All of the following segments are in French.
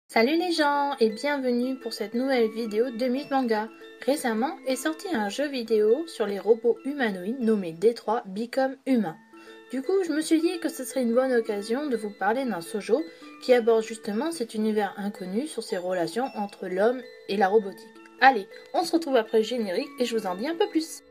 Salut les gens et bienvenue pour cette nouvelle vidéo de Myth Manga. Récemment est sorti un jeu vidéo de Myth Manga. Récemment est sorti un jeu vidéo sur les robots humanoïdes nommé Détroit Become Humain. Du coup, je me suis dit que ce serait une bonne occasion de vous parler d'un shoujo qui aborde justement cet univers inconnu sur ses relations entre l'homme et la robotique. Allez, on se retrouve après le générique et je vous en dis un peu plus.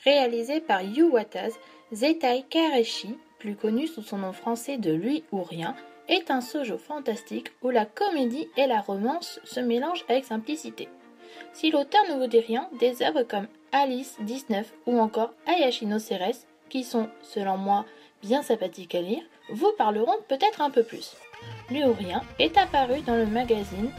Réalisé par Yu Watase, Zettai Kareshi, plus connu sous son nom français de Lui ou Rien, est un shoujo fantastique où la comédie et la romance se mélangent avec simplicité. Si l'auteur ne vous dit rien, des œuvres comme Alice 19 ou encore Ayashi no Ceres, qui sont, selon moi, bien sympathiques à lire, vous parleront peut-être un peu plus. Lui ou Rien est apparu dans le magazine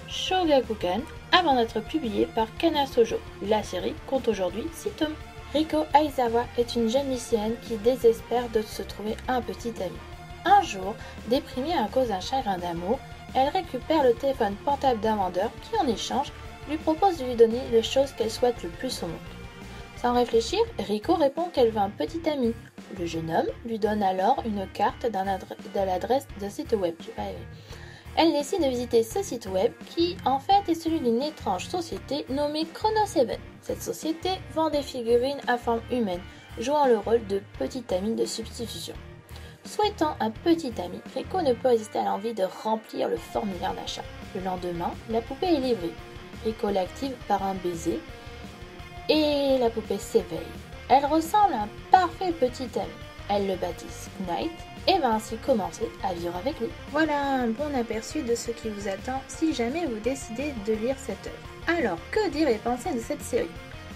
Shogakukan avant d'être publié par Kana Shoujo. La série compte aujourd'hui 6 tomes. Riko Aizawa est une jeune lycéenne qui désespère de se trouver un petit ami. Un jour, déprimée à cause d'un chagrin d'amour, elle récupère le téléphone portable d'un vendeur qui, en échange, lui propose de lui donner les choses qu'elle souhaite le plus au monde. Sans réfléchir, Riko répond qu'elle veut un petit ami. Le jeune homme lui donne alors une carte de l'adresse d'un site web. Elle décide de visiter ce site web qui, en fait, est celui d'une étrange société nommée Chrono 7. Cette société vend des figurines à forme humaine, jouant le rôle de petit ami de substitution. Souhaitant un petit ami, Riko ne peut résister à l'envie de remplir le formulaire d'achat. Le lendemain, la poupée est livrée. Riko l'active par un baiser et la poupée s'éveille. Elle ressemble à un parfait petit ami. Elle le baptise Knight et va ainsi commencer à vivre avec lui. Voilà un bon aperçu de ce qui vous attend si jamais vous décidez de lire cette œuvre. Alors, que dire et penser de cette série?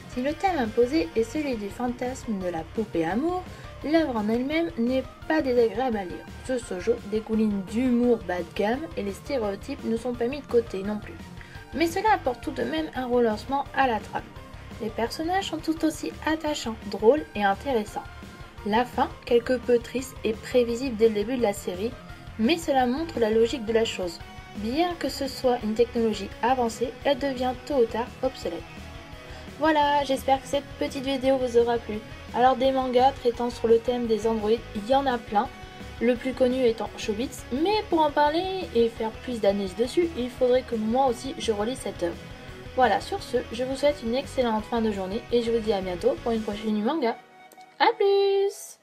Si le thème imposé est celui du fantasme de la poupée amour, l'œuvre en elle-même n'est pas désagréable à lire. Ce shoujo dégouline d'humour bas de gamme et les stéréotypes ne sont pas mis de côté non plus. Mais cela apporte tout de même un relancement à la trame. Les personnages sont tout aussi attachants, drôles et intéressants. La fin, quelque peu triste et prévisible dès le début de la série, mais cela montre la logique de la chose. Bien que ce soit une technologie avancée, elle devient tôt ou tard obsolète. Voilà, j'espère que cette petite vidéo vous aura plu. Alors des mangas traitant sur le thème des androïdes, il y en a plein, le plus connu étant Chobits, mais pour en parler et faire plus d'analyse dessus, il faudrait que moi aussi je relise cette œuvre. Voilà, sur ce, je vous souhaite une excellente fin de journée et je vous dis à bientôt pour une prochaine manga. A plus!